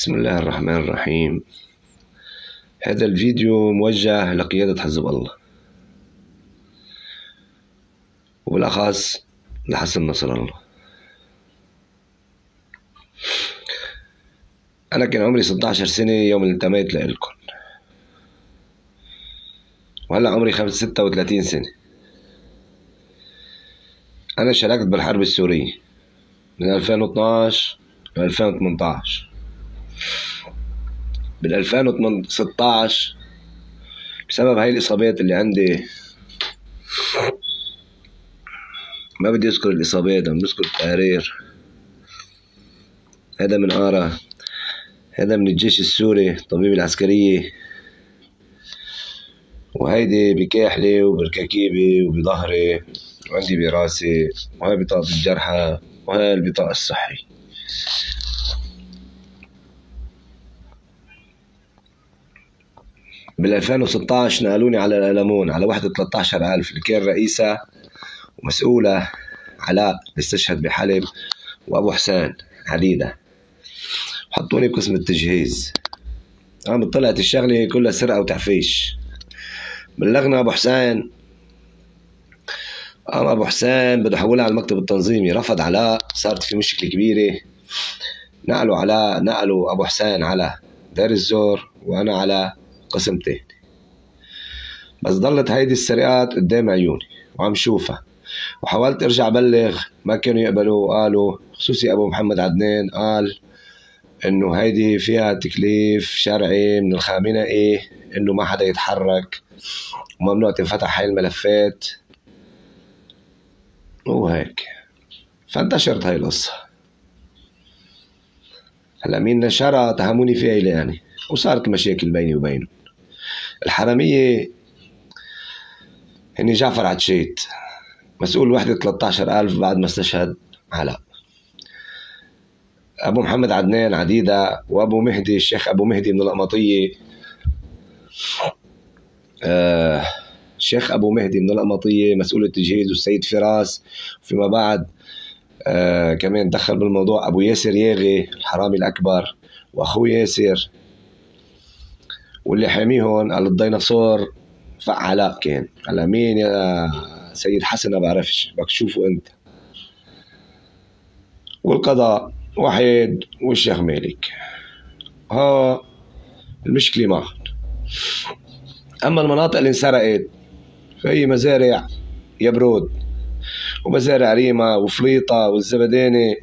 بسم الله الرحمن الرحيم. هذا الفيديو موجه لقيادة حزب الله، وبالأخص لحسن نصر الله. أنا كان عمري 16 سنة يوم اللي انتميت لإلكم، وهلأ عمري 36 سنة. أنا شاركت بالحرب السورية من 2012 ل 2018. بال 2016 بسبب هاي الإصابات اللي عندي، ما بدي أذكر الإصابات، عم بذكر التقارير. هذا من آرا، هذا من الجيش السوري، طبيب العسكرية، وهيدي بكاحلي وبركاكيبي وبظهري وعندي براسي، وهاي بطاقة الجرحى، وهاي البطاقة الصحي. بال 2016 نقلوني على الألمون على وحدة 13,000 اللي كان رئيسها ومسؤولة علاء استشهد بحلب وأبو حسين عديدة، حطوني بقسم التجهيز. قام طلعت الشغلة كلها سرقة وتعفيش. بلغنا أبو حسين، قام أبو حسين بده يحولها على المكتب التنظيمي، رفض علاء، صارت في مشكلة كبيرة. نقلوا أبو حسين على دير الزور وأنا على قسم تاني. بس ضلت هيدي السرقات قدام عيوني وعم شوفها، وحاولت ارجع بلغ، ما كانوا يقبلوا. قالوا خصوصي ابو محمد عدنان قال انه هيدي فيها تكليف شرعي من الخامنئي انه ما حدا يتحرك وممنوع تنفتح هاي الملفات وهيك. فانتشرت هاي القصة. هلا مين نشرها اتهموني فيها إلي يعني، وصارت المشاكل بيني وبينه. الحرامية هني جعفر عتشيت، مسؤول وحدة 13,000 بعد ما استشهد علاء، أبو محمد عدنان عديدة، وأبو مهدي الشيخ أبو مهدي من القمطية. الشيخ أبو مهدي من القمطية مسؤول التجهيز، والسيد فراس، وفيما بعد كمان دخل بالموضوع أبو ياسر ياغي الحرامي الأكبر وأخوه ياسر، واللي حاميهم قال الديناصور علاء كان. على مين يا سيد حسن؟ ما بعرفش، بدك تشوفه أنت. والقضاء وحيد والشيخ مالك، ها المشكلة معهم. أما المناطق اللي انسرقت فهي مزارع يبرود، ومزارع ريما وفليطة والزبداني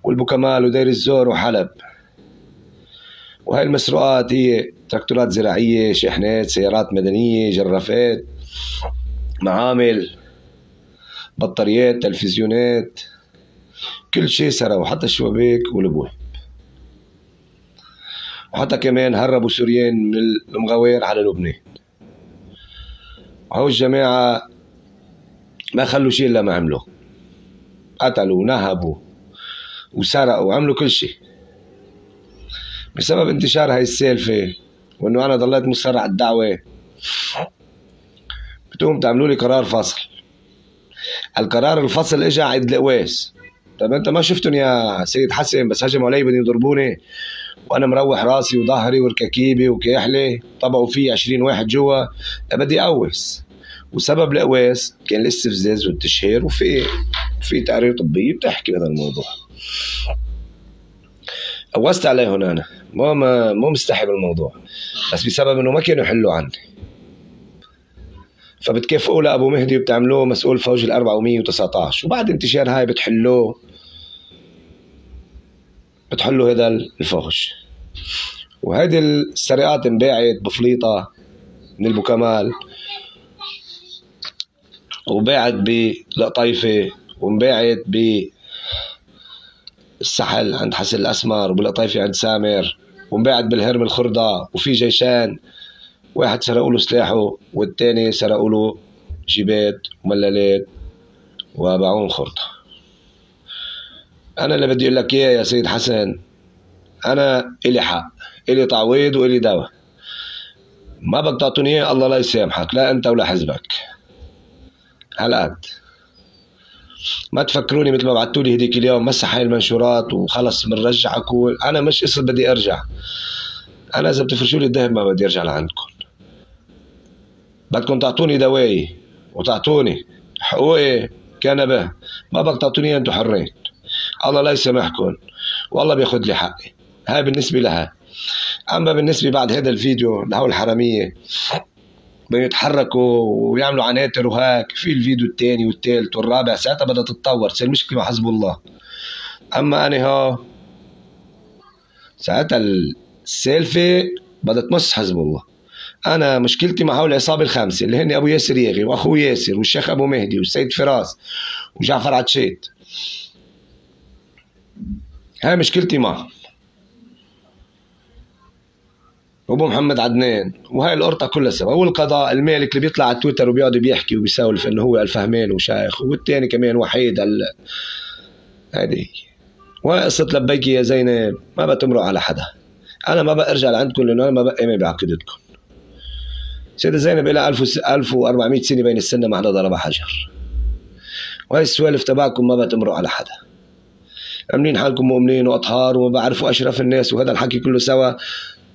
والبوكمال ودير الزور وحلب. وهي المسروقات هي تراكتورات زراعية، شاحنات، سيارات مدنية، جرافات، معامل، بطاريات، تلفزيونات، كل شيء سرقوا، حتى الشبابيك والابواب. وحتى كمان هربوا سوريين من المغاوير على لبنان. وهو الجماعة ما خلوا شيء إلا ما عملوا، قتلوا ونهبوا وسرقوا وعملوا كل شيء. بسبب انتشار هاي السالفة وإنه أنا ضليت مصر على الدعوة، بتقوم تعملوا لي قرار فصل. القرار الفصل إجا عند القواس. طيب أنت ما شفتن يا سيد حسن؟ بس هجموا علي بدهم يضربوني وأنا مروح راسي وظهري وركاكيبي وكاحلي، طبعوا في 20 واحد جوا، بدي أقوس. وسبب القواس كان الاستفزاز والتشهير، وفي تقارير طبية بتحكي بهذا الموضوع. قوست عليهم أنا، مو مستحي بالموضوع، بس بسبب إنه ما كانوا يحلوا عني، فبتكافئوا لأبو مهدي وبتعملوه مسؤول فوج 419، وبعد انتشار هاي بتحلوا هذا الفوج. وهذه السرقات انباعت بفليطة من البوكمال، وباعت بالقطيفة، وانباعت بالسحل عند حسن الأسمر، وبالقطيفة عند سامر، وانباعت بالهرم الخردة. وفي جيشان، واحد سرقوا له سلاحه والتاني سرقوا له جيبات وملالات وباعون خردة. أنا اللي بدي أقول لك إياه يا سيد حسن، أنا إلي حق، إلي تعويض وإلي دواء. ما بدك تعطوني إياه الله لا يسامحك، لا أنت ولا حزبك. هالقد. ما تفكروني مثل ما بعتولي هديك اليوم مسح هاي المنشورات وخلص بنرجعك. انا مش قصة بدي ارجع، انا اذا بتفرشوا لي الذهب ما بدي ارجع لعندكم. بدكم تعطوني دواي وتعطوني حقوقي كنبه، ما بدك تعطوني انتم حرين. الله لا يسامحكم والله بياخذ لي حقي. هاي بالنسبة لها. اما بالنسبة بعد هذا الفيديو لهول الحرامية بيتحركوا ويعملوا عناتر وهيك، في الفيديو الثاني والثالث والرابع ساعتها بدها تتطور تصير مشكلة مع حزب الله. اما انا ها ساعتها السالفة بدها تمس حزب الله. انا مشكلتي مع هول العصابة الخامسة اللي هن ابو ياسر ياغي واخوه ياسر والشيخ ابو مهدي والسيد فراس وجعفر عتشيت. هاي مشكلتي معهم، وابو محمد عدنان، وهاي القرطه كلها سوا. والقضاء المالك اللي بيطلع على تويتر وبيقعد بيحكي وبيسولف انه هو الفهمان وشايخ، والتاني كمان وحيد هذه هي. وهي قصه لبيك يا زينب ما بتمرق على حدا. انا ما بقى ارجع لعندكم لانه انا ما بقى ايمان بعقيدتكم. سيدة زينب لها 1400 سنه بين السنه ما حدا ضربها حجر. وهي السوالف تبعكم ما بتمرق على حدا. عاملين حالكم مؤمنين واطهار وما بعرفوا اشرف الناس وهذا الحكي كله سوا.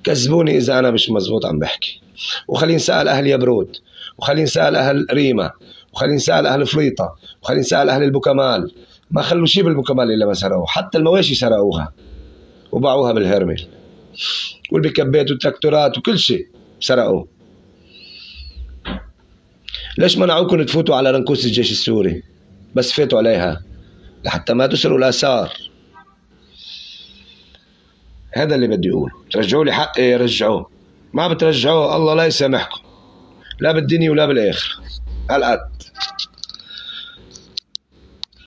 كذبوني اذا انا مش مزبوط عم بحكي. وخلينا نسال اهل يبرود، وخلينا نسال اهل ريما، وخلينا نسال اهل فريطه، وخلينا نسال اهل البوكمال. ما خلوا شيء بالبوكمال الا ما سرقوه، حتى المواشي سرقوها وباعوها بالهرمل، والبكبات والتراكتورات وكل شيء سرقوه. ليش منعوكم تفوتوا على رنكوس الجيش السوري؟ بس فاتوا عليها لحتى ما تسرقوا الاثار. هذا اللي بدي اقوله. ترجعوا لي حقي رجعوه، ما بترجعوه الله لا يسامحكم لا بالدنيا ولا بالاخره. هالقد.